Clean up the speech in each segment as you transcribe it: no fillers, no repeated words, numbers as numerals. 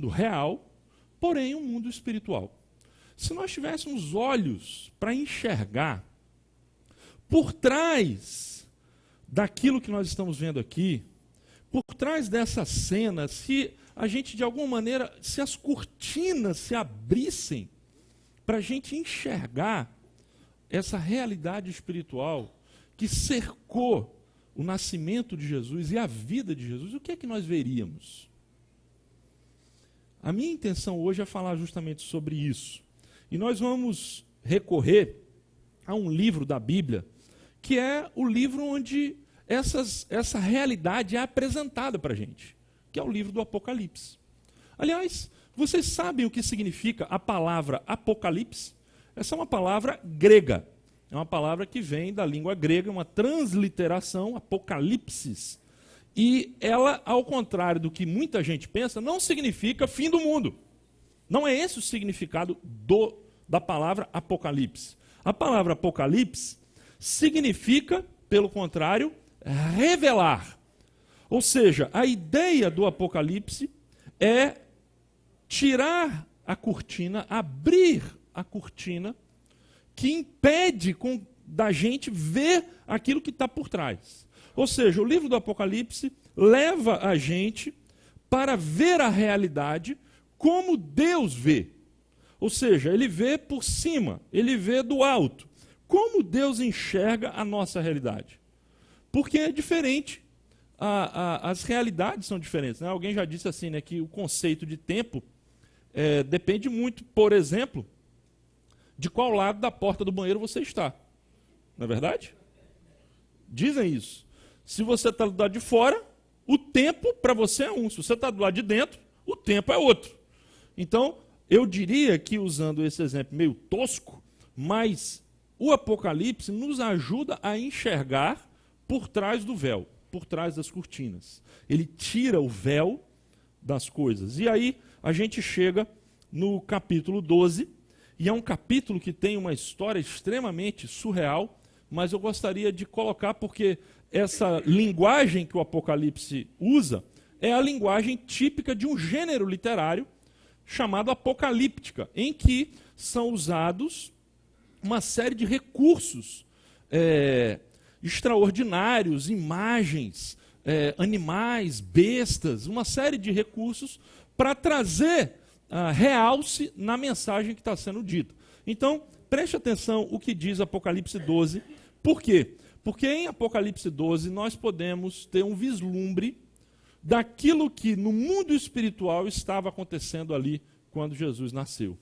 mundo real, porém um mundo espiritual. Se nós tivéssemos olhos para enxergar por trás daquilo que nós estamos vendo aqui, por trás dessa cena, se a gente de alguma maneira, se as cortinas se abrissem para a gente enxergar essa realidade espiritual que cercou o nascimento de Jesus e a vida de Jesus, o que é que nós veríamos? A minha intenção hoje é falar justamente sobre isso. E nós vamos recorrer a um livro da Bíblia, que é o livro onde essa realidade é apresentada para a gente, que é o livro do Apocalipse. Aliás, vocês sabem o que significa a palavra Apocalipse? Essa é uma palavra grega. É uma palavra que vem da língua grega, uma transliteração, apocalipsis. E ela, ao contrário do que muita gente pensa, não significa fim do mundo. Não é esse o significado da palavra apocalipse. A palavra apocalipse significa, pelo contrário, revelar. Ou seja, a ideia do apocalipse é tirar a cortina, abrir a cortina que impede da gente ver aquilo que está por trás. Ou seja, o livro do Apocalipse leva a gente para ver a realidade como Deus vê. Ou seja, ele vê por cima, ele vê do alto. Como Deus enxerga a nossa realidade? Porque é diferente. As realidades são diferentes. Né? Alguém já disse assim, né, que o conceito de tempo depende muito, por exemplo, de qual lado da porta do banheiro você está. Não é verdade? Dizem isso. Se você está do lado de fora, o tempo para você é um. Se você está do lado de dentro, o tempo é outro. Então, eu diria que, usando esse exemplo meio tosco, mas o Apocalipse nos ajuda a enxergar por trás do véu, por trás das cortinas. Ele tira o véu das coisas. E aí a gente chega no capítulo 12, e é um capítulo que tem uma história extremamente surreal, mas eu gostaria de colocar porque essa linguagem que o Apocalipse usa é a linguagem típica de um gênero literário chamado apocalíptica, em que são usados uma série de recursos extraordinários, imagens, animais, bestas, uma série de recursos para trazer realce na mensagem que está sendo dita. Então, preste atenção o que diz Apocalipse 12. Por quê? Porque em Apocalipse 12 nós podemos ter um vislumbre daquilo que no mundo espiritual estava acontecendo ali quando Jesus nasceu.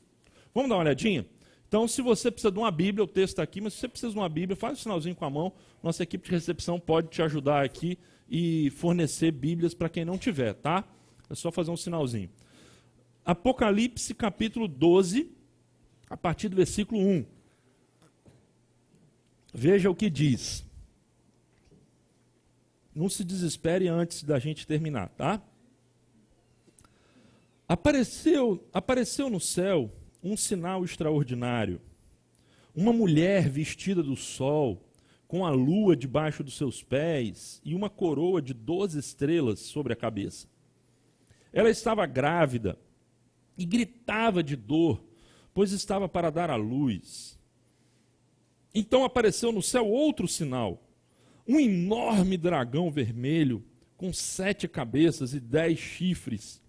Vamos dar uma olhadinha? Então, se você precisa de uma Bíblia, o texto está aqui, mas se você precisa de uma Bíblia, faz um sinalzinho com a mão, nossa equipe de recepção pode te ajudar aqui e fornecer Bíblias para quem não tiver, tá? É só fazer um sinalzinho. Apocalipse capítulo 12, a partir do versículo 1. Veja o que diz. Não se desespere antes da gente terminar, tá? Apareceu no céu um sinal extraordinário. Uma mulher vestida do sol, com a lua debaixo dos seus pés e uma coroa de 12 estrelas sobre a cabeça. Ela estava grávida e gritava de dor, pois estava para dar à luz. Então apareceu no céu outro sinal. Um enorme dragão vermelho, com 7 cabeças e 10 chifres,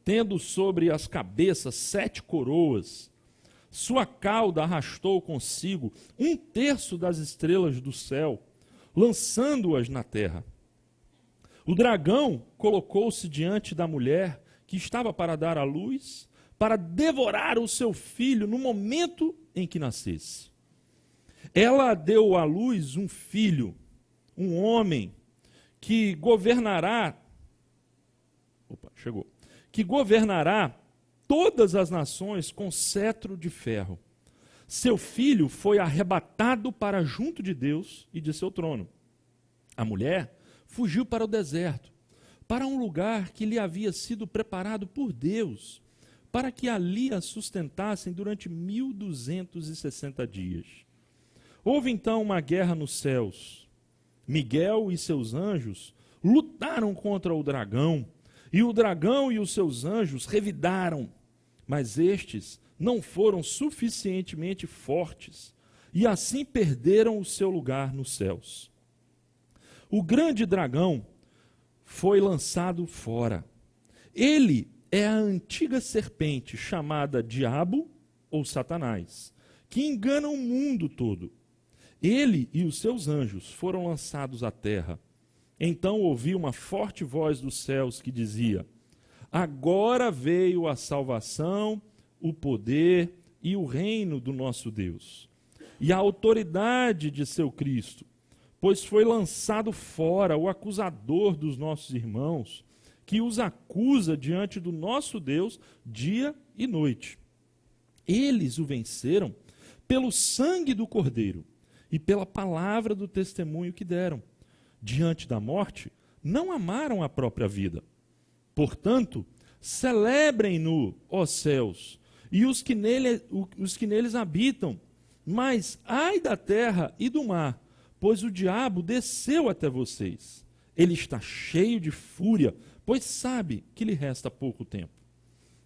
tendo sobre as cabeças 7 coroas. Sua cauda arrastou consigo 1/3 das estrelas do céu, lançando-as na terra. O dragão colocou-se diante da mulher que estava para dar à luz, para devorar o seu filho no momento em que nascesse. Ela deu à luz um filho, um homem que governará todas as nações com cetro de ferro. Seu filho foi arrebatado para junto de Deus e de seu trono. A mulher fugiu para o deserto, para um lugar que lhe havia sido preparado por Deus, para que ali a sustentassem durante 1260 dias. Houve então uma guerra nos céus. Miguel e seus anjos lutaram contra o dragão, E o dragão e os seus anjos revidaram, mas estes não foram suficientemente fortes, e assim perderam o seu lugar nos céus. O grande dragão foi lançado fora. Ele é a antiga serpente chamada Diabo ou Satanás, que engana o mundo todo. Ele e os seus anjos foram lançados à terra. Então ouvi uma forte voz dos céus que dizia: agora veio a salvação, o poder e o reino do nosso Deus, e a autoridade de seu Cristo, pois foi lançado fora o acusador dos nossos irmãos, que os acusa diante do nosso Deus dia e noite. Eles o venceram pelo sangue do Cordeiro e pela palavra do testemunho que deram. Diante da morte, não amaram a própria vida. Portanto, celebrem-no, ó céus, e os que neles habitam. Mas ai da terra e do mar, pois o diabo desceu até vocês. Ele está cheio de fúria, pois sabe que lhe resta pouco tempo.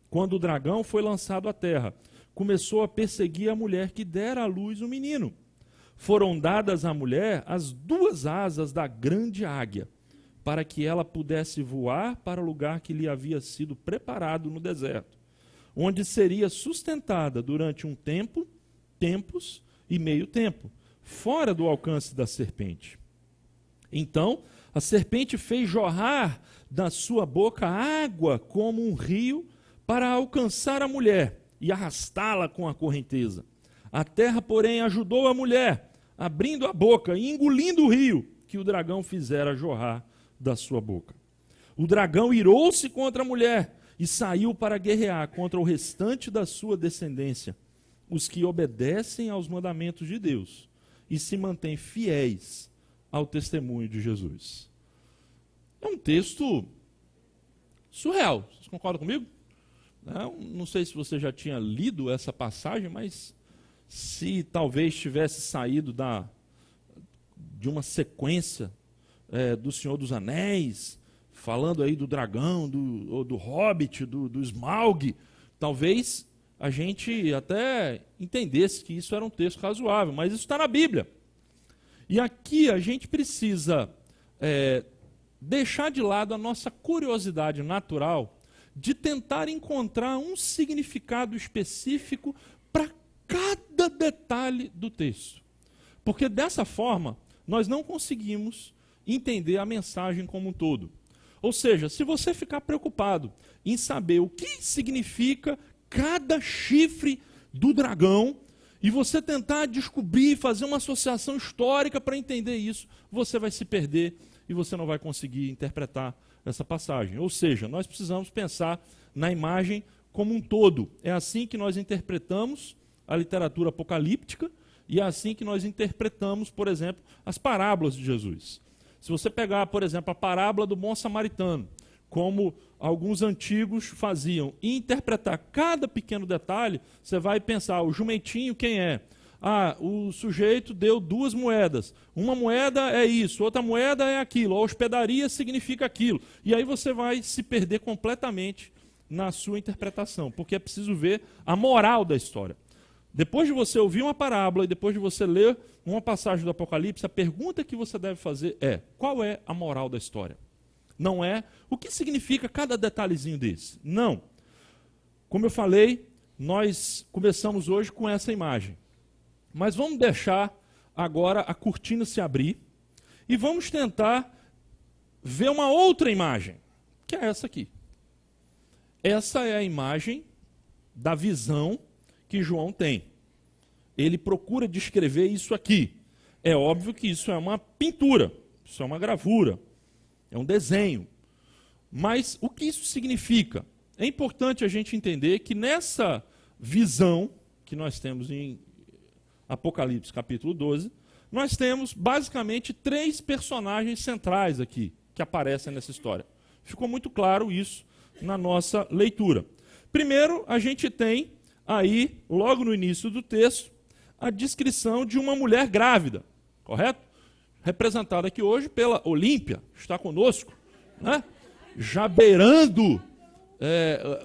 Quando o dragão foi lançado à terra, começou a perseguir a mulher que dera à luz o menino. Foram dadas à mulher as 2 asas da grande águia, para que ela pudesse voar para o lugar que lhe havia sido preparado no deserto, onde seria sustentada durante um tempo, tempos e meio tempo, fora do alcance da serpente. Então, a serpente fez jorrar da sua boca água como um rio para alcançar a mulher e arrastá-la com a correnteza. A terra, porém, ajudou a mulher, abrindo a boca e engolindo o rio que o dragão fizera jorrar da sua boca. O dragão irou-se contra a mulher e saiu para guerrear contra o restante da sua descendência, os que obedecem aos mandamentos de Deus e se mantêm fiéis ao testemunho de Jesus. É um texto surreal. Vocês concordam comigo? Não sei se você já tinha lido essa passagem, mas se talvez tivesse saído de uma sequência do Senhor dos Anéis, falando aí do dragão, do Hobbit, do Smaug, talvez a gente até entendesse que isso era um texto razoável, mas isso está na Bíblia. E aqui a gente precisa deixar de lado a nossa curiosidade natural de tentar encontrar um significado específico para cada detalhe do texto. Porque dessa forma, nós não conseguimos entender a mensagem como um todo. Ou seja, se você ficar preocupado em saber o que significa cada chifre do dragão, e você tentar descobrir, fazer uma associação histórica para entender isso, você vai se perder e você não vai conseguir interpretar essa passagem. Ou seja, nós precisamos pensar na imagem como um todo. É assim que nós interpretamos a literatura apocalíptica e é assim que nós interpretamos, por exemplo, as parábolas de Jesus. Se você pegar, por exemplo, a parábola do bom samaritano, como alguns antigos faziam, e interpretar cada pequeno detalhe, você vai pensar, o jumentinho quem é? O sujeito deu 2 moedas. Uma moeda é isso, outra moeda é aquilo. A hospedaria significa aquilo. E aí você vai se perder completamente na sua interpretação, porque é preciso ver a moral da história. Depois de você ouvir uma parábola e depois de você ler uma passagem do Apocalipse, a pergunta que você deve fazer é: qual é a moral da história? Não é o que significa cada detalhezinho desse. Não. Como eu falei, nós começamos hoje com essa imagem. Mas vamos deixar agora a cortina se abrir e vamos tentar ver uma outra imagem, que é essa aqui. Essa é a imagem da visão que João tem. Ele procura descrever isso aqui. É óbvio que isso é uma pintura, isso é uma gravura, é um desenho. Mas o que isso significa? É importante a gente entender que nessa visão que nós temos em Apocalipse capítulo 12, nós temos basicamente 3 personagens centrais aqui que aparecem nessa história. Ficou muito claro isso na nossa leitura. Primeiro, a gente tem aí, logo no início do texto, a descrição de uma mulher grávida, correto? Representada aqui hoje pela Olímpia, está conosco, né? já beirando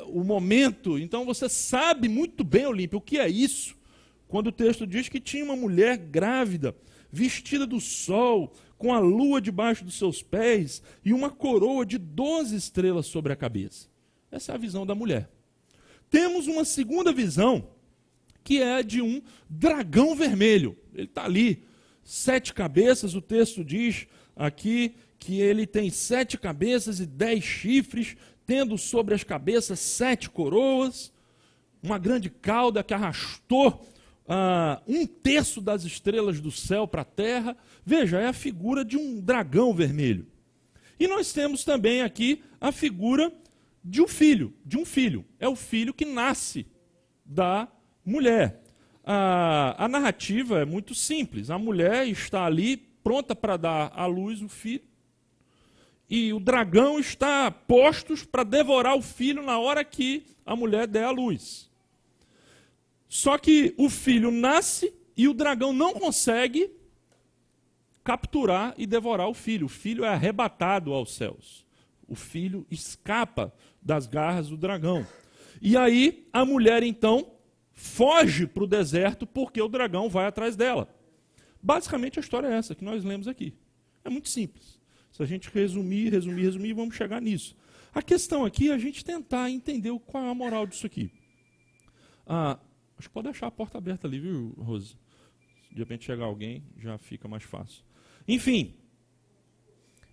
o momento. Então você sabe muito bem, Olímpia, o que é isso, quando o texto diz que tinha uma mulher grávida, vestida do sol, com a lua debaixo dos seus pés e uma coroa de 12 estrelas sobre a cabeça. Essa é a visão da mulher. Temos uma segunda visão, que é a de um dragão vermelho. Ele está ali, 7 cabeças, o texto diz aqui que ele tem 7 cabeças e 10 chifres, tendo sobre as cabeças 7 coroas, uma grande cauda que arrastou 1/3 das estrelas do céu para a terra. Veja, é a figura de um dragão vermelho. E nós temos também aqui a figura de um filho. É o filho que nasce da mulher. A narrativa é muito simples. A mulher está ali pronta para dar à luz o filho. E o dragão está postos para devorar o filho na hora que a mulher der à luz. Só que o filho nasce e o dragão não consegue capturar e devorar o filho. O filho é arrebatado aos céus. O filho escapa das garras do dragão. E aí a mulher então foge para o deserto porque o dragão vai atrás dela. Basicamente a história é essa que nós lemos aqui. É muito simples. Se a gente resumir, vamos chegar nisso. A questão aqui é a gente tentar entender qual é a moral disso aqui. Acho que pode deixar a porta aberta ali, viu, Rose? Se de repente chegar alguém, já fica mais fácil. Enfim,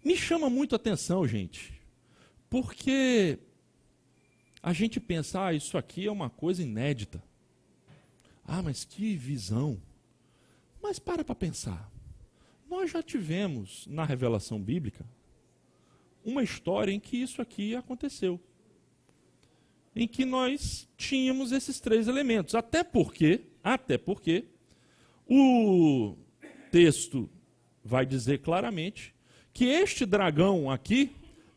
me chama muito a atenção, gente, porque a gente pensa, isso aqui é uma coisa inédita. Mas que visão. Mas para pensar. Nós já tivemos, na revelação bíblica, uma história em que isso aqui aconteceu. Em que nós tínhamos esses 3 elementos. Até porque o texto vai dizer claramente que este dragão aqui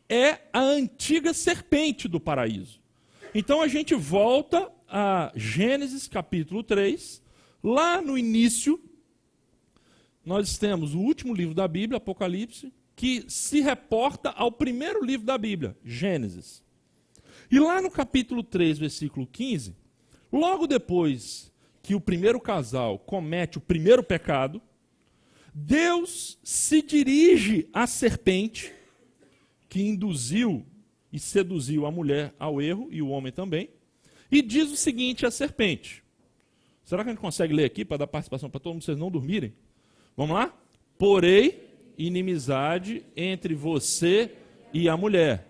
é a antiga serpente do paraíso. Então a gente volta a Gênesis capítulo 3, lá no início, nós temos o último livro da Bíblia, Apocalipse, que se reporta ao primeiro livro da Bíblia, Gênesis. E lá no capítulo 3, versículo 15, logo depois que o primeiro casal comete o primeiro pecado, Deus se dirige à serpente, que induziu e seduziu a mulher ao erro, e o homem também, e diz o seguinte à serpente. Será que a gente consegue ler aqui para dar participação para todo mundo, vocês não dormirem? Vamos lá? Porém, inimizade entre você e a mulher,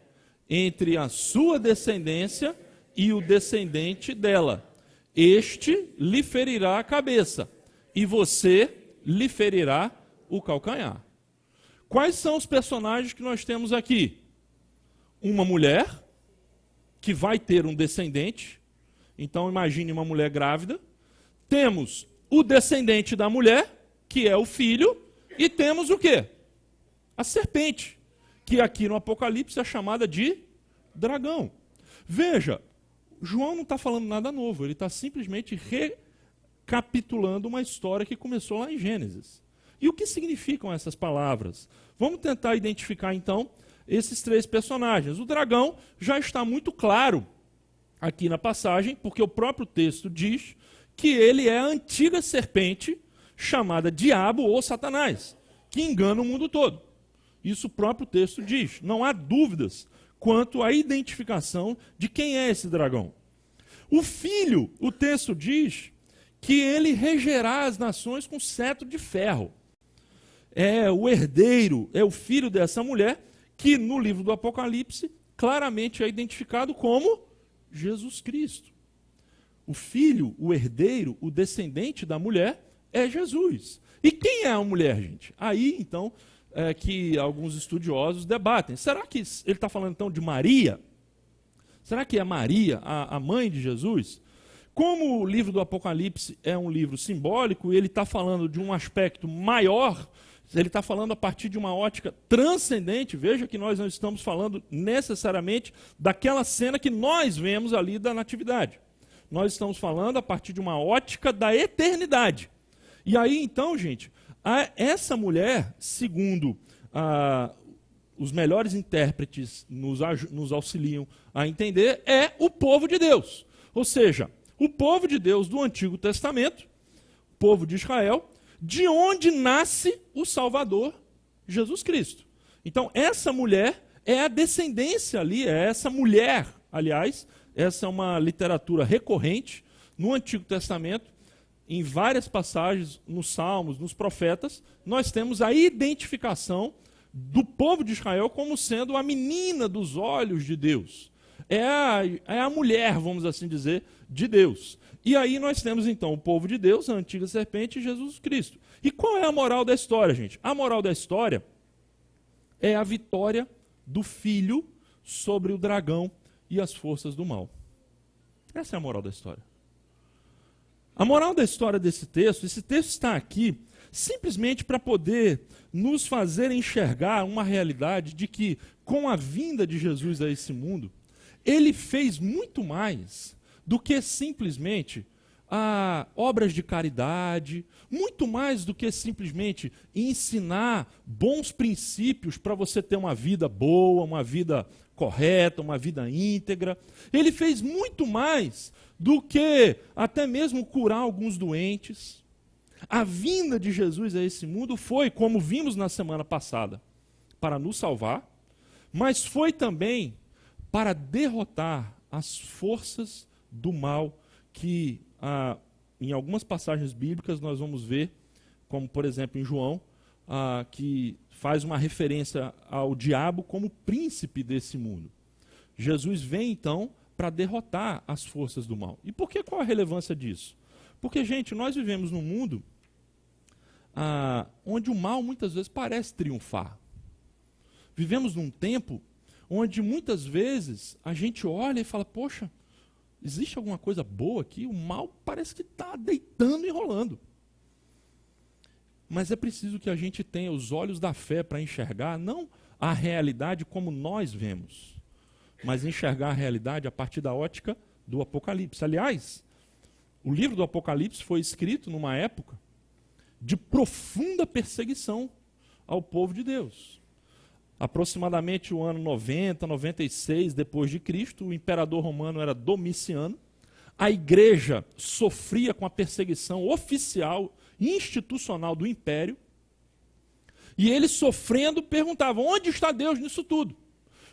entre a sua descendência e o descendente dela. Este lhe ferirá a cabeça, e você lhe ferirá o calcanhar. Quais são os personagens que nós temos aqui? Uma mulher, que vai ter um descendente. Então imagine uma mulher grávida. Temos o descendente da mulher, que é o filho, e temos o quê? A serpente, que aqui no Apocalipse é chamada de dragão. Veja, João não está falando nada novo, ele está simplesmente recapitulando uma história que começou lá em Gênesis. E o que significam essas palavras? Vamos tentar identificar então esses 3 personagens. O dragão já está muito claro aqui na passagem, porque o próprio texto diz que ele é a antiga serpente chamada Diabo ou Satanás, que engana o mundo todo. Isso o próprio texto diz. Não há dúvidas quanto à identificação de quem é esse dragão. O filho, o texto diz que ele regerá as nações com cetro de ferro. É o herdeiro, é o filho dessa mulher, que no livro do Apocalipse claramente é identificado como Jesus Cristo. O filho, o herdeiro, o descendente da mulher é Jesus. E quem é a mulher, gente? Aí, então, que alguns estudiosos debatem. Será que ele está falando, então, de Maria? Será que é Maria, a mãe de Jesus? Como o livro do Apocalipse é um livro simbólico, ele está falando de um aspecto maior, ele está falando a partir de uma ótica transcendente. Veja que nós não estamos falando necessariamente daquela cena que nós vemos ali da natividade. Nós estamos falando a partir de uma ótica da eternidade. E aí, então, gente, essa mulher, segundo os melhores intérpretes nos auxiliam a entender, é o povo de Deus. Ou seja, o povo de Deus do Antigo Testamento, o povo de Israel, de onde nasce o Salvador, Jesus Cristo. Então, essa mulher é a descendência ali, é essa mulher, aliás, essa é uma literatura recorrente no Antigo Testamento, em várias passagens, nos Salmos, nos Profetas, nós temos a identificação do povo de Israel como sendo a menina dos olhos de Deus. É a mulher, vamos assim dizer, de Deus. E aí nós temos então o povo de Deus, a antiga serpente e Jesus Cristo. E qual é a moral da história, gente? A moral da história é a vitória do filho sobre o dragão e as forças do mal. Essa é a moral da história. A moral da história desse texto, esse texto está aqui simplesmente para poder nos fazer enxergar uma realidade de que, com a vinda de Jesus a esse mundo, ele fez muito mais do que simplesmente obras de caridade, muito mais do que simplesmente ensinar bons princípios para você ter uma vida boa, uma vida correta, uma vida íntegra. Ele fez muito mais do que até mesmo curar alguns doentes. A vinda de Jesus a esse mundo foi, como vimos na semana passada, para nos salvar, mas foi também para derrotar as forças do mal que, em algumas passagens bíblicas, nós vamos ver, como por exemplo em João, que faz uma referência ao diabo como príncipe desse mundo. Jesus vem então para derrotar as forças do mal. E por que, qual a relevância disso? Porque, gente, nós vivemos num mundo onde o mal muitas vezes parece triunfar. Vivemos num tempo onde muitas vezes a gente olha e fala, poxa, existe alguma coisa boa aqui? O mal parece que está deitando e rolando. Mas é preciso que a gente tenha os olhos da fé para enxergar não a realidade como nós vemos, mas enxergar a realidade a partir da ótica do Apocalipse. Aliás, o livro do Apocalipse foi escrito numa época de profunda perseguição ao povo de Deus. Aproximadamente o ano 90, 96 depois de Cristo, o imperador romano era Domiciano. A igreja sofria com a perseguição oficial, institucional do império. E eles sofrendo perguntavam, onde está Deus nisso tudo?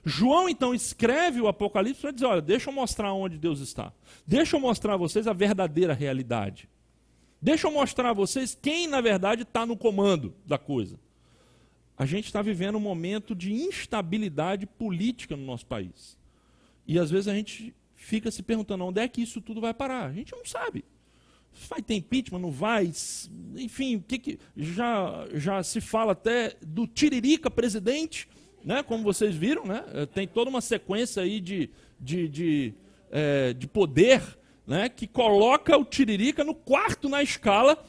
João então escreve o Apocalipse para dizer, olha, deixa eu mostrar onde Deus está. Deixa eu mostrar a vocês a verdadeira realidade. Deixa eu mostrar a vocês quem na verdade está no comando da coisa. A gente está vivendo um momento de instabilidade política no nosso país. E às vezes a gente fica se perguntando onde é que isso tudo vai parar. A gente não sabe. Vai ter impeachment, não vai? Enfim, já se fala até do tiririca presidente, né? Como vocês viram, né? Tem toda uma sequência aí de poder, né? Que coloca o tiririca no quarto na escala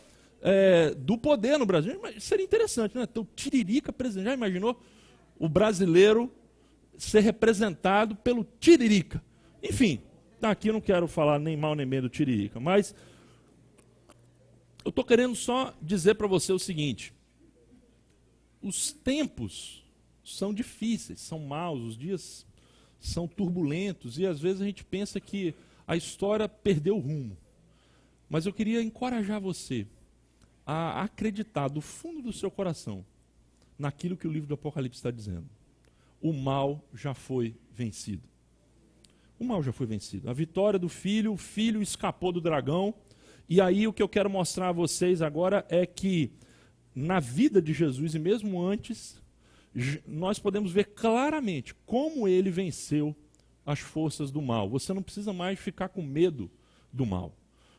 do poder no Brasil. Mas seria interessante, né? Então, o tiririca presidente. Já imaginou o brasileiro ser representado pelo tiririca? Enfim, aqui eu não quero falar nem mal nem bem do tiririca, mas eu estou querendo só dizer para você o seguinte: os tempos são difíceis, são maus, os dias são turbulentos, e às vezes a gente pensa que a história perdeu o rumo. Mas eu queria encorajar você a acreditar do fundo do seu coração naquilo que o livro do Apocalipse está dizendo. O mal já foi vencido. O mal já foi vencido. A vitória do filho, o filho escapou do dragão. E aí o que eu quero mostrar a vocês agora é que na vida de Jesus, e mesmo antes, nós podemos ver claramente como ele venceu as forças do mal. Você não precisa mais ficar com medo do mal.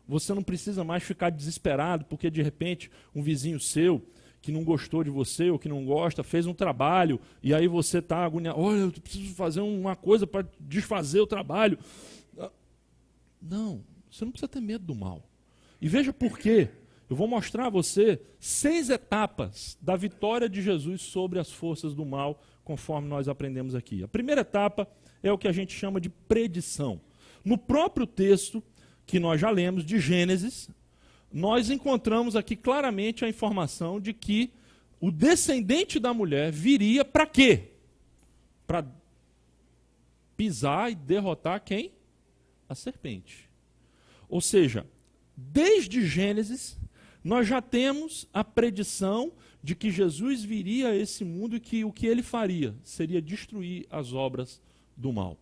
Você não precisa mais ficar desesperado porque de repente um vizinho seu que não gostou de você ou que não gosta fez um trabalho e aí você está agoniado. Olha, eu preciso fazer uma coisa para desfazer o trabalho. Não, você não precisa ter medo do mal. E veja por quê. Eu vou mostrar a você 6 etapas da vitória de Jesus sobre as forças do mal, conforme nós aprendemos aqui. A primeira etapa é o que a gente chama de predição. No próprio texto que nós já lemos, de Gênesis, nós encontramos aqui claramente a informação de que o descendente da mulher viria para quê? para pisar e derrotar quem? A serpente. Ou seja, desde Gênesis, nós já temos a predição de que Jesus viria a esse mundo e que o que ele faria seria destruir as obras do mal.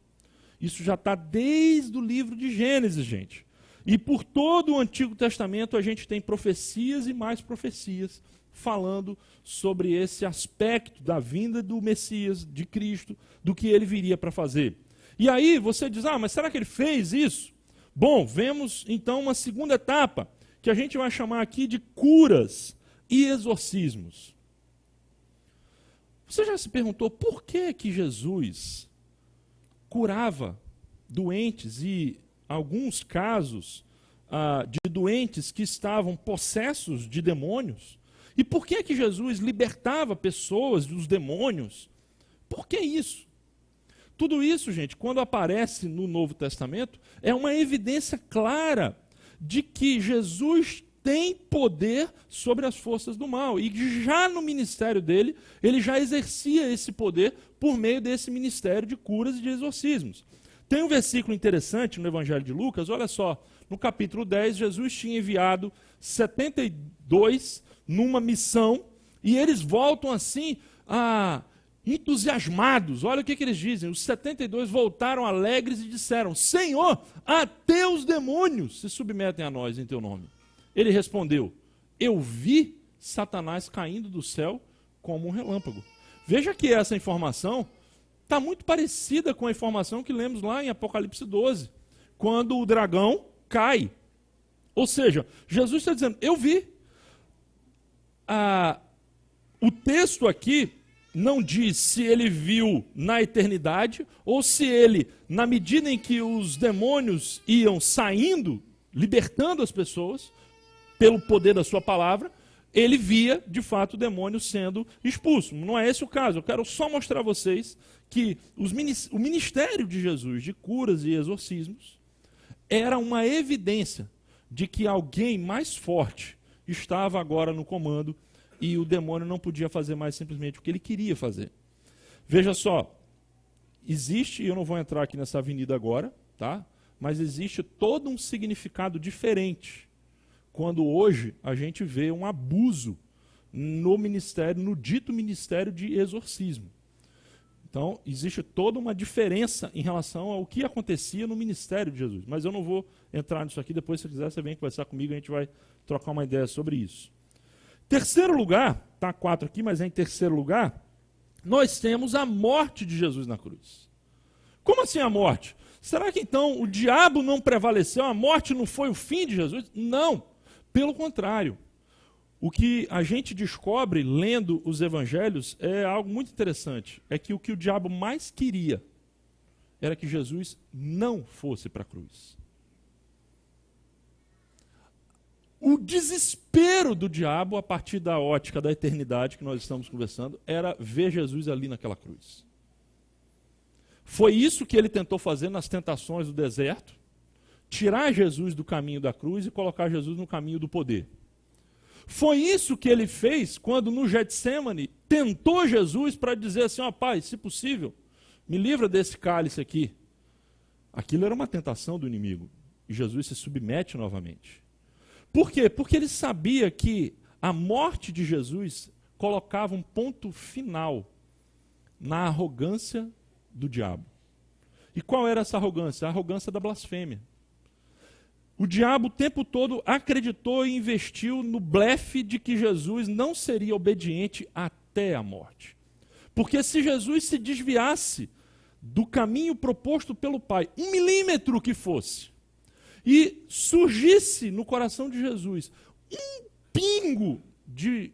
Isso já está desde o livro de Gênesis, gente. E por todo o Antigo Testamento a gente tem profecias e mais profecias falando sobre esse aspecto da vinda do Messias, de Cristo, do que ele viria para fazer. E aí você diz, mas será que ele fez isso? Bom, vemos então uma segunda etapa, que a gente vai chamar aqui de curas e exorcismos. Você já se perguntou por que Jesus curava doentes e alguns casos de doentes que estavam possessos de demônios? E por que Jesus libertava pessoas dos demônios? Por que isso? Tudo isso, gente, quando aparece no Novo Testamento, é uma evidência clara de que Jesus tem poder sobre as forças do mal. E já no ministério dele, ele já exercia esse poder por meio desse ministério de curas e de exorcismos. Tem um versículo interessante no Evangelho de Lucas, olha só, no capítulo 10, Jesus tinha enviado 72 numa missão, e eles voltam assim, entusiasmados. Olha o que eles dizem, os 72 voltaram alegres e disseram, Senhor, até os demônios se submetem a nós em teu nome. Ele respondeu, eu vi Satanás caindo do céu como um relâmpago. Veja que essa informação está muito parecida com a informação que lemos lá em Apocalipse 12, quando o dragão cai. Ou seja, Jesus está dizendo, eu vi. O texto aqui não diz se ele viu na eternidade ou se ele, na medida em que os demônios iam saindo, libertando as pessoas, pelo poder da sua palavra, ele via, de fato, o demônio sendo expulso. Não é esse o caso. Eu quero só mostrar a vocês que o ministério de Jesus, de curas e exorcismos, era uma evidência de que alguém mais forte estava agora no comando e o demônio não podia fazer mais simplesmente o que ele queria fazer. Veja só, existe, e eu não vou entrar aqui nessa avenida agora, tá? Mas existe todo um significado diferente quando hoje a gente vê um abuso no ministério, no dito ministério de exorcismo. Então, existe toda uma diferença em relação ao que acontecia no ministério de Jesus. Mas eu não vou entrar nisso aqui, depois se você quiser, você vem conversar comigo, a gente vai trocar uma ideia sobre isso. Terceiro lugar, está 4 aqui, mas é em terceiro lugar, nós temos a morte de Jesus na cruz. Como assim a morte? Será que então o diabo não prevaleceu, a morte não foi o fim de Jesus? Não, pelo contrário. O que a gente descobre lendo os evangelhos é algo muito interessante. É que o diabo mais queria era que Jesus não fosse para a cruz. O desespero do diabo, a partir da ótica da eternidade que nós estamos conversando, era ver Jesus ali naquela cruz. Foi isso que ele tentou fazer nas tentações do deserto, tirar Jesus do caminho da cruz e colocar Jesus no caminho do poder. Foi isso que ele fez quando no Getsêmani tentou Jesus para dizer assim, Pai, se possível, me livra desse cálice aqui. Aquilo era uma tentação do inimigo. E Jesus se submete novamente. Por quê? Porque ele sabia que a morte de Jesus colocava um ponto final na arrogância do diabo. E qual era essa arrogância? A arrogância da blasfêmia. O diabo o tempo todo acreditou e investiu no blefe de que Jesus não seria obediente até a morte. Porque se Jesus se desviasse do caminho proposto pelo Pai, 1 milímetro que fosse, e surgisse no coração de Jesus um pingo de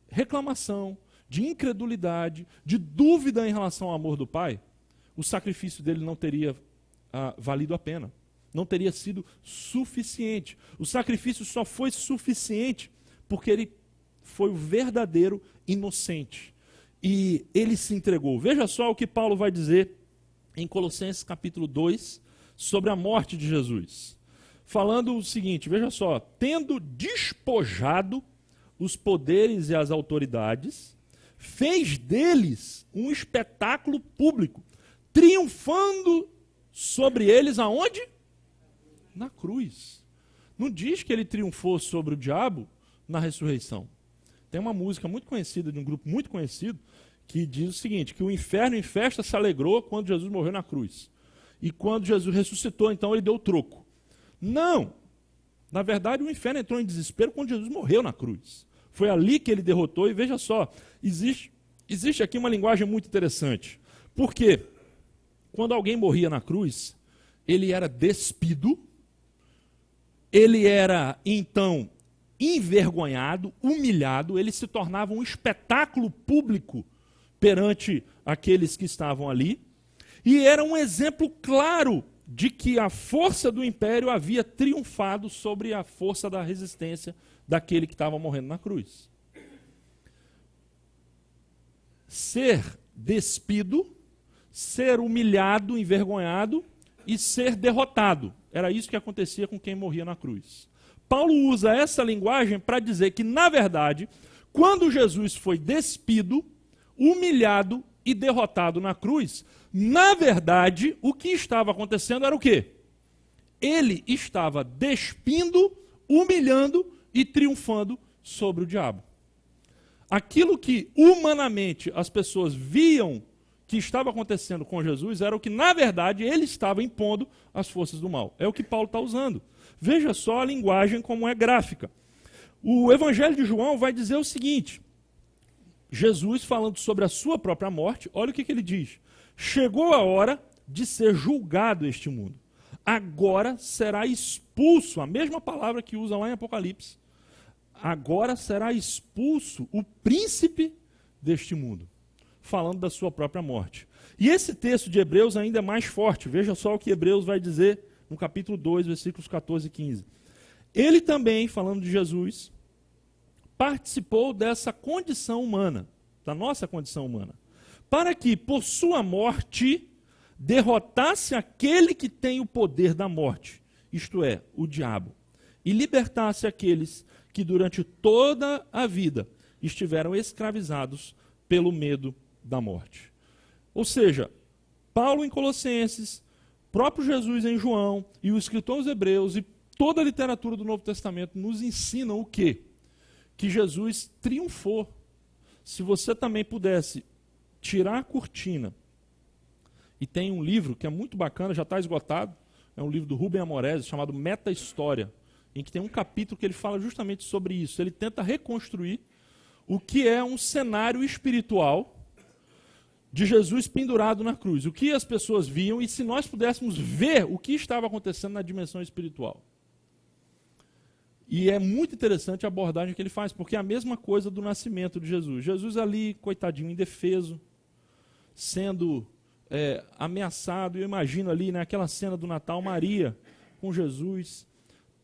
reclamação, de incredulidade, de dúvida em relação ao amor do Pai, o sacrifício dele não teria valido a pena. Não teria sido suficiente. O sacrifício só foi suficiente porque ele foi o verdadeiro inocente. E ele se entregou. Veja só o que Paulo vai dizer em Colossenses capítulo 2 sobre a morte de Jesus. Falando o seguinte, veja só, tendo despojado os poderes e as autoridades, fez deles um espetáculo público, triunfando sobre eles aonde? Na cruz. Não diz que ele triunfou sobre o diabo na ressurreição. Tem uma música muito conhecida, de um grupo muito conhecido, que diz o seguinte, que o inferno em festa se alegrou quando Jesus morreu na cruz. E quando Jesus ressuscitou, então ele deu o troco. Não! Na verdade, o inferno entrou em desespero quando Jesus morreu na cruz. Foi ali que ele derrotou, e veja só, existe aqui uma linguagem muito interessante. Por quê? Quando alguém morria na cruz, ele era despido, ele era, então, envergonhado, humilhado, ele se tornava um espetáculo público perante aqueles que estavam ali, e era um exemplo claro de que a força do império havia triunfado sobre a força da resistência daquele que estava morrendo na cruz. Ser despido, ser humilhado, envergonhado e ser derrotado. Era isso que acontecia com quem morria na cruz. Paulo usa essa linguagem para dizer que, na verdade, quando Jesus foi despido, humilhado e derrotado na cruz, na verdade, o que estava acontecendo era o quê? Ele estava despindo, humilhando e triunfando sobre o diabo. Aquilo que humanamente as pessoas viam que estava acontecendo com Jesus era o que, na verdade, ele estava impondo às forças do mal. É o que Paulo está usando. Veja só a linguagem como é gráfica. O Evangelho de João vai dizer o seguinte, Jesus falando sobre a sua própria morte, olha o que ele diz. Chegou a hora de ser julgado este mundo. Agora será expulso, a mesma palavra que usa lá em Apocalipse. Agora será expulso o príncipe deste mundo, falando da sua própria morte. E esse texto de Hebreus ainda é mais forte. Veja só o que Hebreus vai dizer no capítulo 2, versículos 14 e 15. Ele também, falando de Jesus, participou dessa condição humana, da nossa condição humana, para que, por sua morte, derrotasse aquele que tem o poder da morte, isto é, o diabo, e libertasse aqueles que durante toda a vida estiveram escravizados pelo medo da morte. Ou seja, Paulo em Colossenses, próprio Jesus em João, e o escritor aos Hebreus, e toda a literatura do Novo Testamento nos ensinam o quê? Que Jesus triunfou. Se você também pudesse tirar a cortina, e tem um livro que é muito bacana, já está esgotado, é um livro do Rubem Amorese, chamado Meta-História, em que tem um capítulo que ele fala justamente sobre isso. Ele tenta reconstruir o que é um cenário espiritual de Jesus pendurado na cruz. O que as pessoas viam e se nós pudéssemos ver o que estava acontecendo na dimensão espiritual. E é muito interessante a abordagem que ele faz, porque é a mesma coisa do nascimento de Jesus. Jesus ali, coitadinho, indefeso, sendo ameaçado. Eu imagino ali, naquela cena do Natal, Maria com Jesus,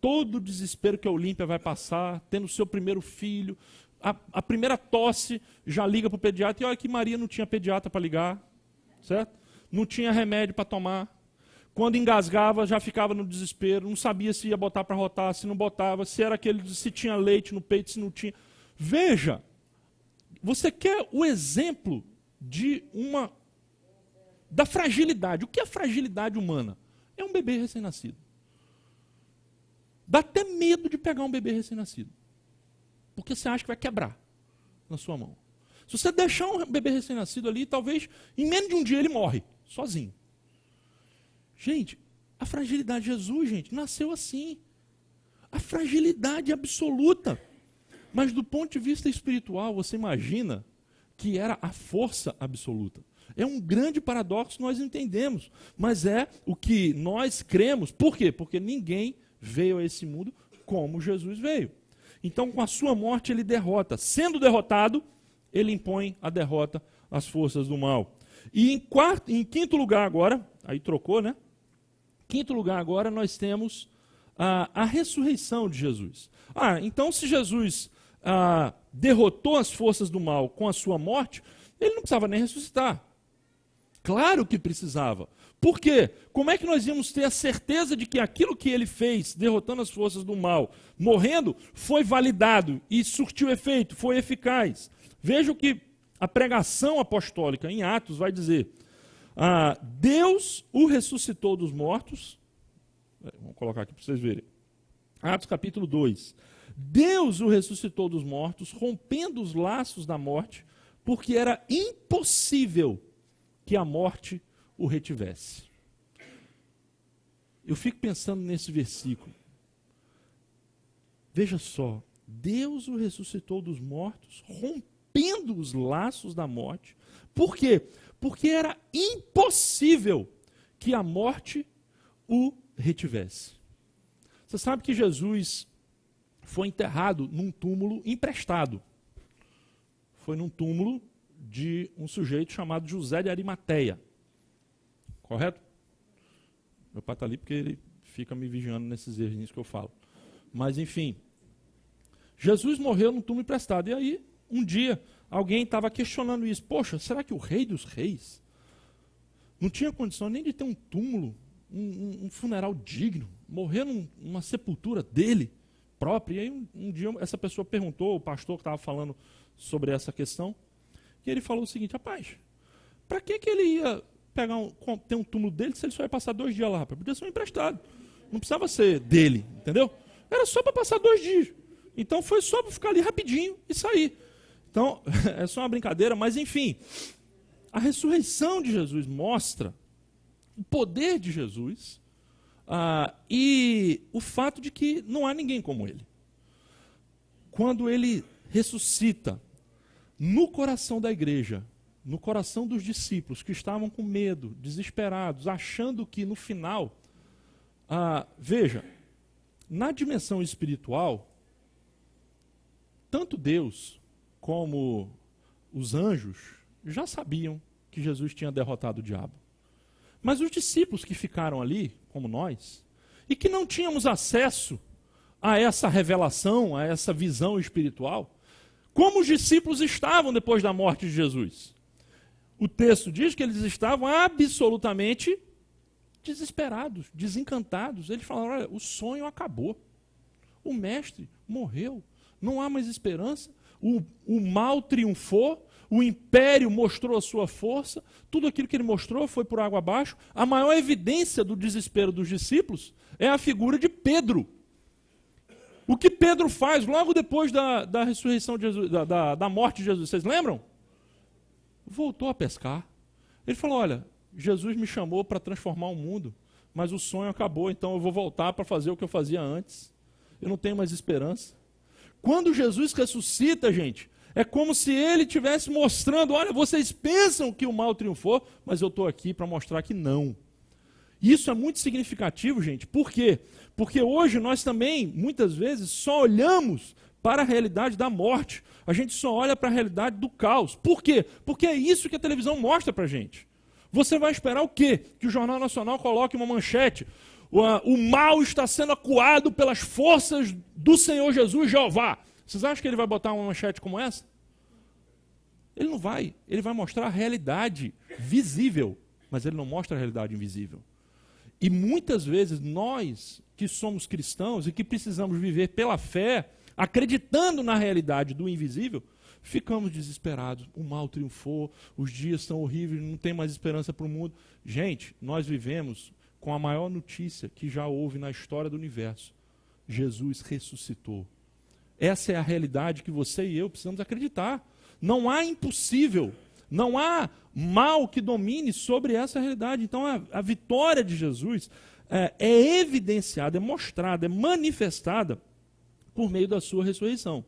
todo o desespero que a Olímpia vai passar, tendo seu primeiro filho, a primeira tosse, já liga para o pediatra, e olha que Maria não tinha pediatra para ligar, certo? Não tinha remédio para tomar. Quando engasgava, já ficava no desespero, não sabia se ia botar para rotar, se não botava, se tinha leite no peito, se não tinha. Veja, você quer o exemplo da fragilidade. O que é fragilidade humana? É um bebê recém-nascido. Dá até medo de pegar um bebê recém-nascido. Porque você acha que vai quebrar na sua mão. Se você deixar um bebê recém-nascido ali, talvez em menos de um dia ele morre, sozinho. Gente, a fragilidade de Jesus, gente, nasceu assim. A fragilidade absoluta. Mas do ponto de vista espiritual, você imagina que era a força absoluta. É um grande paradoxo, nós entendemos. Mas é o que nós cremos. Por quê? Porque ninguém veio a esse mundo como Jesus veio. Então, com a sua morte, ele derrota. Sendo derrotado, ele impõe a derrota às forças do mal. E em quinto lugar agora, aí trocou, né? Quinto lugar agora, nós temos a ressurreição de Jesus. Então se Jesus derrotou as forças do mal com a sua morte, ele não precisava nem ressuscitar. Claro que precisava. Por quê? Como é que nós íamos ter a certeza de que aquilo que ele fez, derrotando as forças do mal, morrendo, foi validado e surtiu efeito, foi eficaz? Veja o que a pregação apostólica em Atos vai dizer, Deus o ressuscitou dos mortos. Vamos colocar aqui para vocês verem. Atos capítulo 2. Deus o ressuscitou dos mortos, rompendo os laços da morte, porque era impossível que a morte o retivesse. Eu fico pensando nesse versículo. Veja só, Deus o ressuscitou dos mortos, rompendo os laços da morte. Por quê? Porque era impossível que a morte o retivesse. Você sabe que Jesus foi enterrado num túmulo emprestado. Foi num túmulo de um sujeito chamado José de Arimateia. Correto? Meu pai está ali porque ele fica me vigiando nesses erros que eu falo. Mas, enfim, Jesus morreu num túmulo emprestado. E aí, um dia, alguém estava questionando isso. Poxa, será que o Rei dos Reis não tinha condição nem de ter um túmulo, um funeral digno, morrer numa sepultura dele própria? E aí, um dia, essa pessoa perguntou, o pastor que estava falando sobre essa questão, e ele falou o seguinte: rapaz, para que ele ia ter um túmulo dele se ele só ia passar 2 dias lá? Rapaz? Podia ser um emprestado. Não precisava ser dele, entendeu? Era só para passar 2 dias. Então foi só para ficar ali rapidinho e sair. Então, é só uma brincadeira, mas enfim, a ressurreição de Jesus mostra o poder de Jesus e o fato de que não há ninguém como ele. Quando ele ressuscita no coração da igreja, no coração dos discípulos que estavam com medo, desesperados, achando que no final, veja, na dimensão espiritual, tanto Deus como os anjos já sabiam que Jesus tinha derrotado o diabo. Mas os discípulos que ficaram ali, como nós, e que não tínhamos acesso a essa revelação, a essa visão espiritual, como os discípulos estavam depois da morte de Jesus? O texto diz que eles estavam absolutamente desesperados, desencantados. Eles falaram: olha, o sonho acabou. O mestre morreu. Não há mais esperança. O mal triunfou. O império mostrou a sua força. Tudo aquilo que ele mostrou foi por água abaixo. A maior evidência do desespero dos discípulos é a figura de Pedro. O que Pedro faz logo depois da ressurreição de Jesus, da morte de Jesus? Vocês lembram? Voltou a pescar. Ele falou: olha, Jesus me chamou para transformar o mundo, mas o sonho acabou, então eu vou voltar para fazer o que eu fazia antes. Eu não tenho mais esperança. Quando Jesus ressuscita, gente, é como se ele estivesse mostrando: olha, vocês pensam que o mal triunfou, mas eu estou aqui para mostrar que não. Isso é muito significativo, gente. Por quê? Porque hoje nós também, muitas vezes, só olhamos para a realidade da morte. A gente só olha para a realidade do caos. Por quê? Porque é isso que a televisão mostra para a gente. Você vai esperar o quê? Que o Jornal Nacional coloque uma manchete: o mal está sendo acuado pelas forças do Senhor Jesus Jeová. Vocês acham que ele vai botar uma manchete como essa? Ele não vai. Ele vai mostrar a realidade visível, mas ele não mostra a realidade invisível. E muitas vezes nós, que somos cristãos e que precisamos viver pela fé, acreditando na realidade do invisível, ficamos desesperados. O mal triunfou, os dias são horríveis, não tem mais esperança para o mundo. Gente, nós vivemos com a maior notícia que já houve na história do universo. Jesus ressuscitou. Essa é a realidade que você e eu precisamos acreditar. Não há impossível, não há mal que domine sobre essa realidade. Então a vitória de Jesus é evidenciada, é mostrada, é manifestada por meio da sua ressurreição.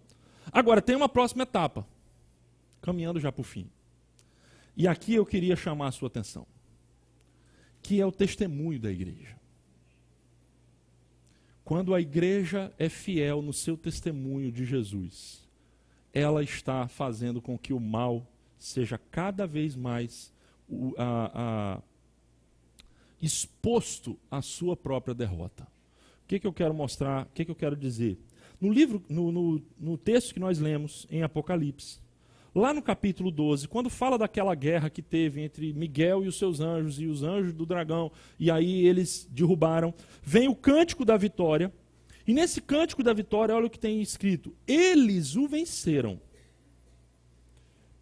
Agora, tem uma próxima etapa, caminhando já para o fim. E aqui eu queria chamar a sua atenção, que é o testemunho da igreja. Quando a igreja é fiel no seu testemunho de Jesus, ela está fazendo com que o mal seja cada vez mais exposto à sua própria derrota. O que eu quero mostrar, o que eu quero dizer? No livro, no texto que nós lemos em Apocalipse, lá no capítulo 12, quando fala daquela guerra que teve entre Miguel e os seus anjos e os anjos do dragão, e aí eles derrubaram, vem o cântico da vitória, e nesse cântico da vitória, olha o que tem escrito: eles o venceram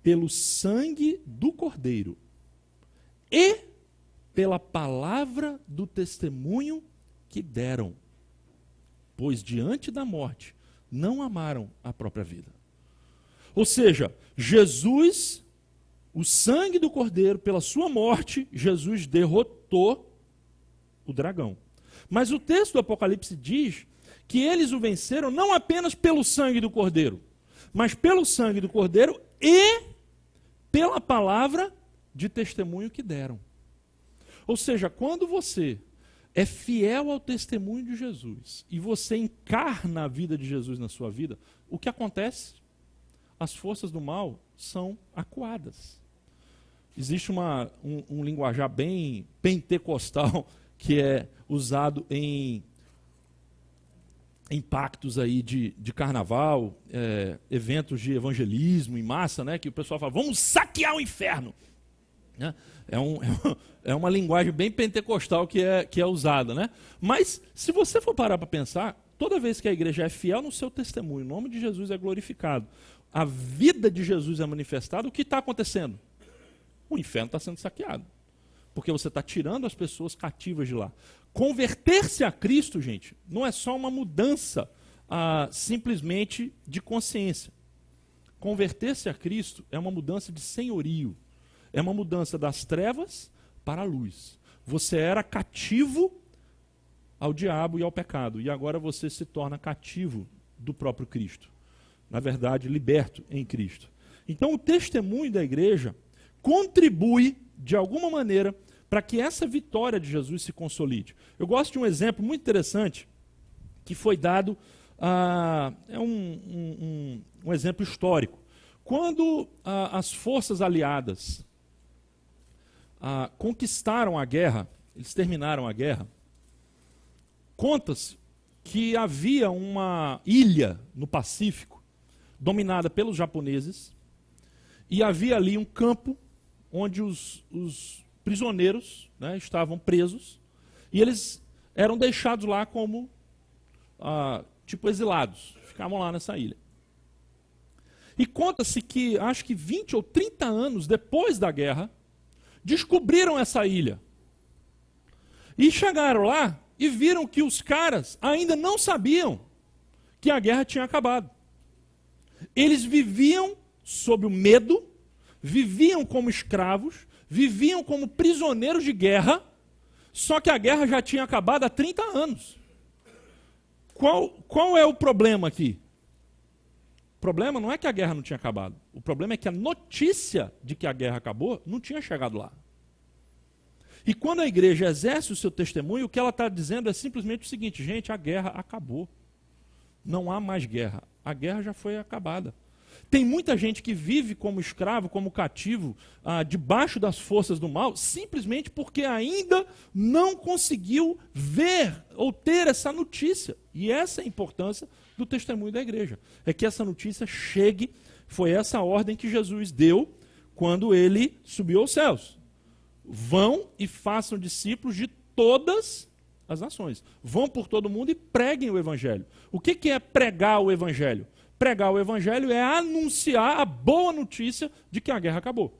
pelo sangue do Cordeiro e pela palavra do testemunho que deram, pois diante da morte não amaram a própria vida. Ou seja, Jesus, o sangue do Cordeiro, pela sua morte, Jesus derrotou o dragão. Mas o texto do Apocalipse diz que eles o venceram não apenas pelo sangue do Cordeiro, mas pelo sangue do Cordeiro e pela palavra de testemunho que deram. Ou seja, quando você é fiel ao testemunho de Jesus e você encarna a vida de Jesus na sua vida, o que acontece? As forças do mal são acuadas. Existe um linguajar bem pentecostal que é usado em pactos aí de carnaval, eventos de evangelismo em massa, né, que o pessoal fala, vamos saquear o inferno. Né? É uma linguagem bem pentecostal que é usada. Né? Mas, se você for parar para pensar, toda vez que a igreja é fiel no seu testemunho, o nome de Jesus é glorificado, a vida de Jesus é manifestada, o que está acontecendo? O inferno está sendo saqueado. Porque você está tirando as pessoas cativas de lá. Converter-se a Cristo, gente, não é só uma mudança simplesmente de consciência. Converter-se a Cristo é uma mudança de senhorio. É uma mudança das trevas para a luz. Você era cativo ao diabo e ao pecado. E agora você se torna cativo do próprio Cristo. Na verdade, liberto em Cristo. Então, o testemunho da igreja contribui, de alguma maneira, para que essa vitória de Jesus se consolide. Eu gosto de um exemplo muito interessante que foi dado, um exemplo histórico. Quando as forças aliadas conquistaram a guerra, eles terminaram a guerra, conta-se que havia uma ilha no Pacífico, dominada pelos japoneses, e havia ali um campo onde os prisioneiros, né, estavam presos, e eles eram deixados lá como tipo exilados, ficavam lá nessa ilha. E conta-se que, acho que 20 ou 30 anos depois da guerra, descobriram essa ilha. E chegaram lá e viram que os caras ainda não sabiam que a guerra tinha acabado. Eles viviam sob o medo, viviam como escravos, viviam como prisioneiros de guerra, só que a guerra já tinha acabado há 30 anos. Qual é o problema aqui? O problema não é que a guerra não tinha acabado. O problema é que a notícia de que a guerra acabou não tinha chegado lá. E quando a igreja exerce o seu testemunho, o que ela está dizendo é simplesmente o seguinte, gente, a guerra acabou. Não há mais guerra. A guerra já foi acabada. Tem muita gente que vive como escravo, como cativo, debaixo das forças do mal, simplesmente porque ainda não conseguiu ver ou ter essa notícia. E essa é a importância do testemunho da igreja. É que essa notícia chegue, foi essa a ordem que Jesus deu quando ele subiu aos céus. Vão e façam discípulos de todas as nações. Vão por todo mundo e preguem o evangelho. O que é pregar o evangelho? Pregar o evangelho é anunciar a boa notícia de que a guerra acabou.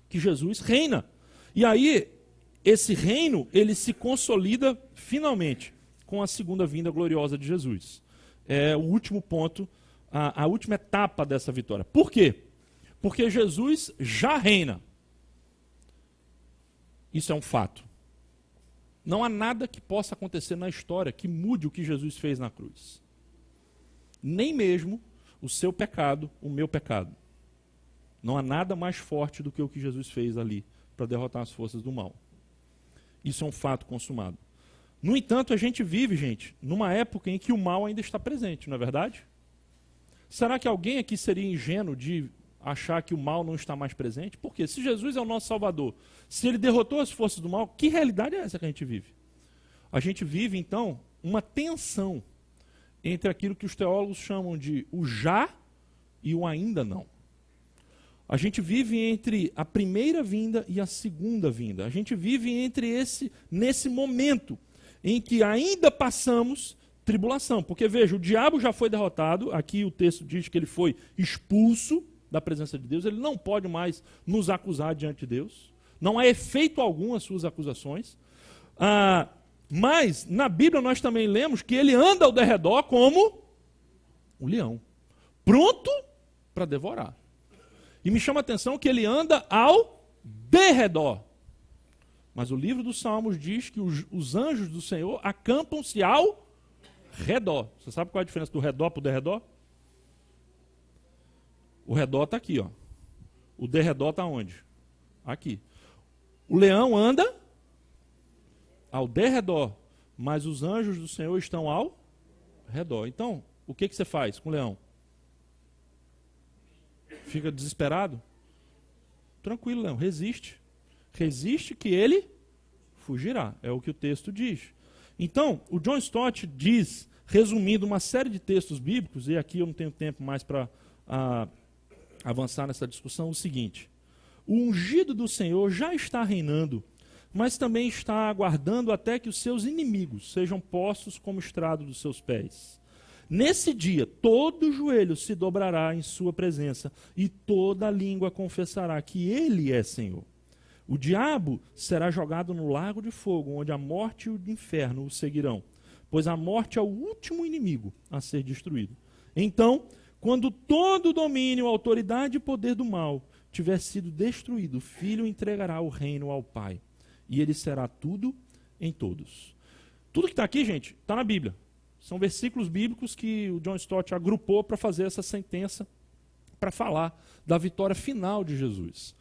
Que Jesus reina. E aí, esse reino, ele se consolida finalmente com a segunda vinda gloriosa de Jesus. É o último ponto, a última etapa dessa vitória. Por quê? Porque Jesus já reina. Isso é um fato. Não há nada que possa acontecer na história que mude o que Jesus fez na cruz. Nem mesmo o seu pecado, o meu pecado. Não há nada mais forte do que o que Jesus fez ali para derrotar as forças do mal. Isso é um fato consumado. No entanto, a gente vive, gente, numa época em que o mal ainda está presente, não é verdade? Será que alguém aqui seria ingênuo de achar que o mal não está mais presente? Porque se Jesus é o nosso Salvador, se ele derrotou as forças do mal, que realidade é essa que a gente vive? A gente vive, então, uma tensão entre aquilo que os teólogos chamam de o já e o ainda não. A gente vive entre a primeira vinda e a segunda vinda. A gente vive nesse momento em que ainda passamos tribulação. Porque, veja, o diabo já foi derrotado, aqui o texto diz que ele foi expulso, da presença de Deus, ele não pode mais nos acusar diante de Deus. Não há efeito algum às suas acusações. Mas, na Bíblia, nós também lemos que ele anda ao derredor como um leão, pronto para devorar. E me chama a atenção que ele anda ao derredor. Mas o livro dos Salmos diz que os anjos do Senhor acampam-se ao redor. Você sabe qual é a diferença do redor para o derredor? O redor está aqui, ó. O derredor está onde? Aqui. O leão anda ao derredor, mas os anjos do Senhor estão ao redor. Então, o que você faz com o leão? Fica desesperado? Tranquilo, leão, resiste. Resiste que ele fugirá. É o que o texto diz. Então, o John Stott diz, resumindo uma série de textos bíblicos, e aqui eu não tenho tempo mais para avançar nessa discussão, o seguinte: o ungido do Senhor já está reinando, mas também está aguardando até que os seus inimigos sejam postos como estrado dos seus pés. Nesse dia, todo joelho se dobrará em sua presença e toda língua confessará que ele é Senhor. O diabo será jogado no lago de fogo, onde a morte e o inferno o seguirão, pois a morte é o último inimigo a ser destruído. Então, quando todo o domínio, autoridade e poder do mal tiver sido destruído, o Filho entregará o reino ao Pai, e ele será tudo em todos. Tudo que está aqui, gente, está na Bíblia. São versículos bíblicos que o John Stott agrupou para fazer essa sentença, para falar da vitória final de Jesus.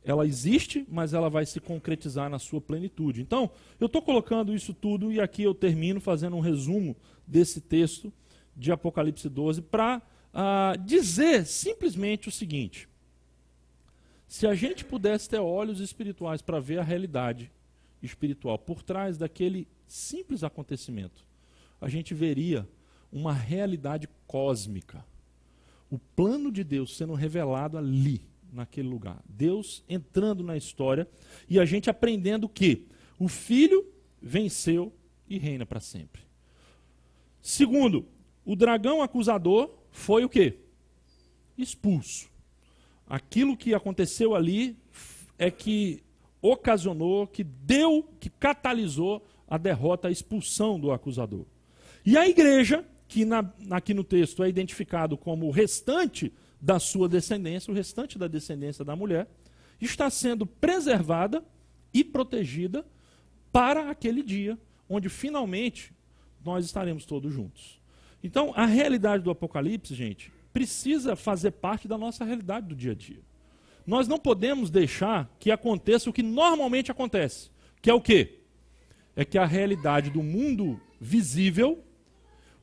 Ela existe, mas ela vai se concretizar na sua plenitude. Então, eu estou colocando isso tudo, e aqui eu termino fazendo um resumo desse texto de Apocalipse 12, para dizer simplesmente o seguinte: se a gente pudesse ter olhos espirituais para ver a realidade espiritual por trás daquele simples acontecimento, a gente veria uma realidade cósmica. O plano de Deus sendo revelado ali, naquele lugar. Deus entrando na história e a gente aprendendo que o Filho venceu e reina para sempre. Segundo, o dragão acusador foi o quê? Expulso. Aquilo que aconteceu ali é que ocasionou, que catalisou a derrota, a expulsão do acusador. E a igreja, que aqui no texto é identificado como o restante da sua descendência, o restante da descendência da mulher, está sendo preservada e protegida para aquele dia, onde finalmente nós estaremos todos juntos. Então, a realidade do Apocalipse, gente, precisa fazer parte da nossa realidade do dia a dia. Nós não podemos deixar que aconteça o que normalmente acontece, que é o quê? É que a realidade do mundo visível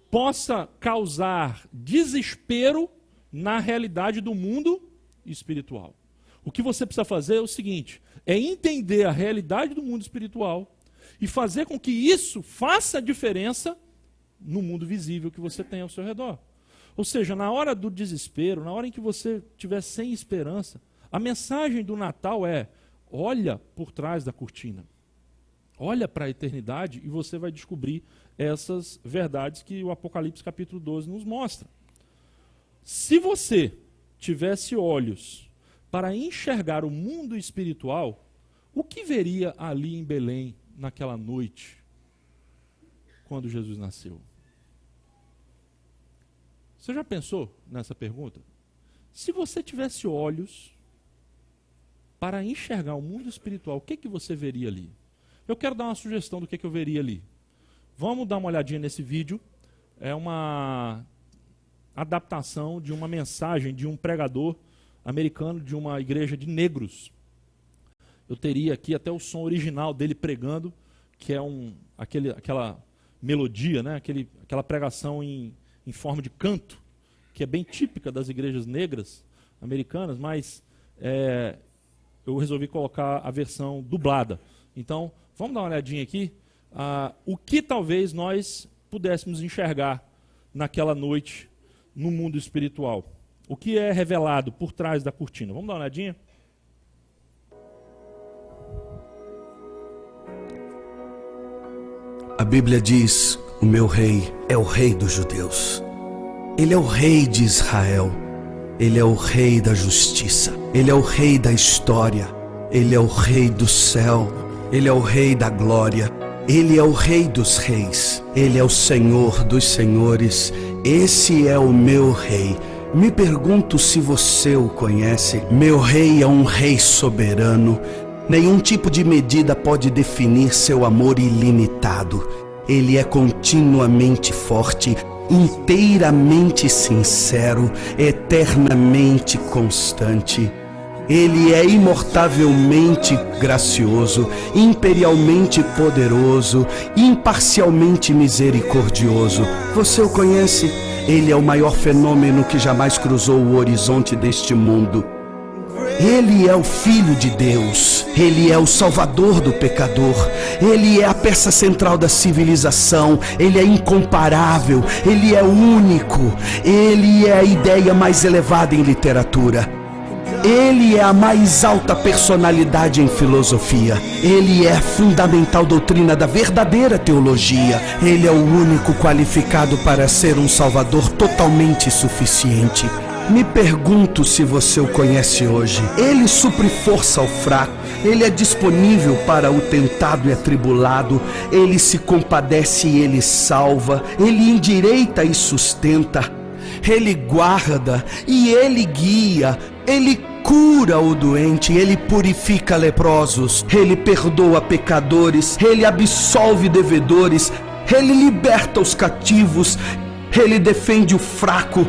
possa causar desespero na realidade do mundo espiritual. O que você precisa fazer é o seguinte: é entender a realidade do mundo espiritual e fazer com que isso faça diferença no mundo visível que você tem ao seu redor. Ou seja, na hora do desespero, na hora em que você estiver sem esperança, a mensagem do Natal é: olha por trás da cortina. Olha para a eternidade e você vai descobrir essas verdades que o Apocalipse capítulo 12 nos mostra. Se você tivesse olhos para enxergar o mundo espiritual, o que veria ali em Belém naquela noite, quando Jesus nasceu? Você já pensou nessa pergunta? Se você tivesse olhos para enxergar o mundo espiritual, o que você veria ali? Eu quero dar uma sugestão do que eu veria ali. Vamos dar uma olhadinha nesse vídeo. É uma adaptação de uma mensagem de um pregador americano de uma igreja de negros. Eu teria aqui até o som original dele pregando, que é aquela melodia, né? Aquela pregação em forma de canto, que é bem típica das igrejas negras americanas, mas eu resolvi colocar a versão dublada. Então, vamos dar uma olhadinha aqui. O que talvez nós pudéssemos enxergar naquela noite no mundo espiritual. O que é revelado por trás da cortina. Vamos dar uma olhadinha? A Bíblia diz: o meu rei é o rei dos judeus. Ele é o rei de Israel. Ele é o Rei da justiça. Ele é o Rei da história. Ele é o Rei do céu. Ele é o Rei da glória. Ele é o Rei dos reis. Ele é o Senhor dos senhores. Esse é o meu Rei. Me pergunto se você o conhece. Meu Rei é um Rei soberano. Nenhum tipo de medida pode definir seu amor ilimitado. Ele é continuamente forte, inteiramente sincero, eternamente constante. Ele é imortavelmente gracioso, imperialmente poderoso, imparcialmente misericordioso. Você o conhece? Ele é o maior fenômeno que jamais cruzou o horizonte deste mundo. Ele é o Filho de Deus. Ele é o Salvador do pecador. Ele é a peça central da civilização. Ele é incomparável. Ele é único. Ele é a ideia mais elevada em literatura. Ele é a mais alta personalidade em filosofia. Ele é a fundamental doutrina da verdadeira teologia. Ele é o único qualificado para ser um Salvador totalmente suficiente. Me pergunto se você o conhece hoje. Ele supre força ao fraco. Ele é disponível para o tentado e atribulado. Ele se compadece e ele salva. Ele endireita e sustenta. Ele guarda e ele guia. Ele cura o doente, ele purifica leprosos, ele perdoa pecadores, ele absolve devedores, ele liberta os cativos, ele defende o fraco,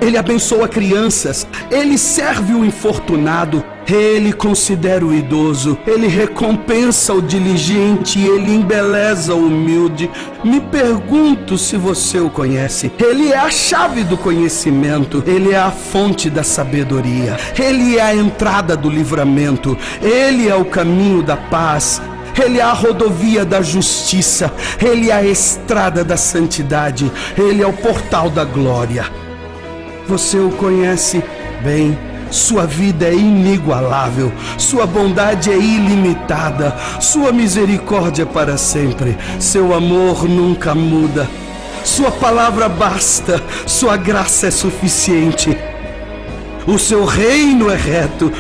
ele abençoa crianças, ele serve o infortunado, ele considera o idoso, ele recompensa o diligente, ele embeleza o humilde. Me pergunto se você o conhece. Ele é a chave do conhecimento, ele é a fonte da sabedoria, ele é a entrada do livramento, ele é o caminho da paz. Ele é a rodovia da justiça, ele é a estrada da santidade, ele é o portal da glória. Você o conhece bem, sua vida é inigualável, sua bondade é ilimitada, sua misericórdia é para sempre, seu amor nunca muda, sua palavra basta, sua graça é suficiente, o seu reino é reto,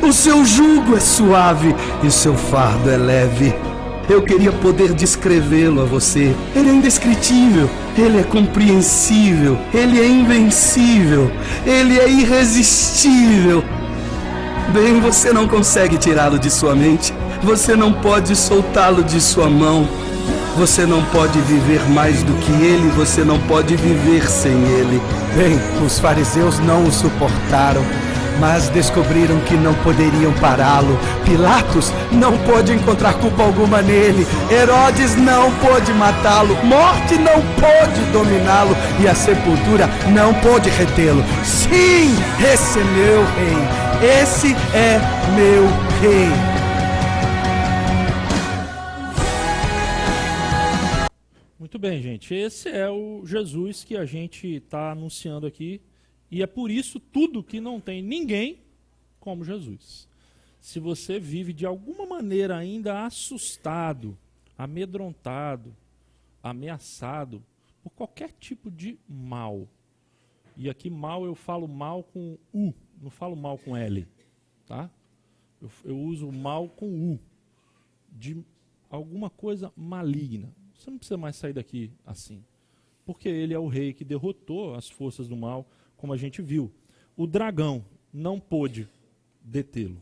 o seu jugo é suave e seu fardo é leve. Eu queria poder descrevê-lo a você. Ele é indescritível, ele é compreensível, ele é invencível, ele é irresistível. Bem, você não consegue tirá-lo de sua mente, você não pode soltá-lo de sua mão. Você não pode viver mais do que ele, você não pode viver sem ele. Bem, os fariseus não o suportaram, mas descobriram que não poderiam pará-lo. Pilatos não pôde encontrar culpa alguma nele. Herodes não pôde matá-lo. Morte não pôde dominá-lo. E a sepultura não pôde retê-lo. Sim, esse é meu rei. Esse é meu rei. Muito bem, gente. Esse é o Jesus que a gente está anunciando aqui. E é por isso tudo que não tem ninguém como Jesus. Se você vive de alguma maneira ainda assustado, amedrontado, ameaçado por qualquer tipo de mal. E aqui mal eu falo mal com U, não falo mal com L. Tá? Eu uso mal com U. De alguma coisa maligna. Você não precisa mais sair daqui assim. Porque ele é o rei que derrotou as forças do mal, como a gente viu. O dragão não pôde detê-lo.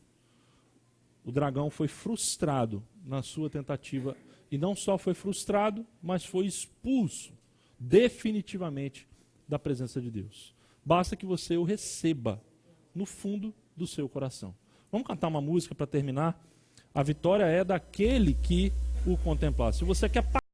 O dragão foi frustrado na sua tentativa. E não só foi frustrado, mas foi expulso definitivamente da presença de Deus. Basta que você o receba no fundo do seu coração. Vamos cantar uma música para terminar? A vitória é daquele que o contemplar. Se você quer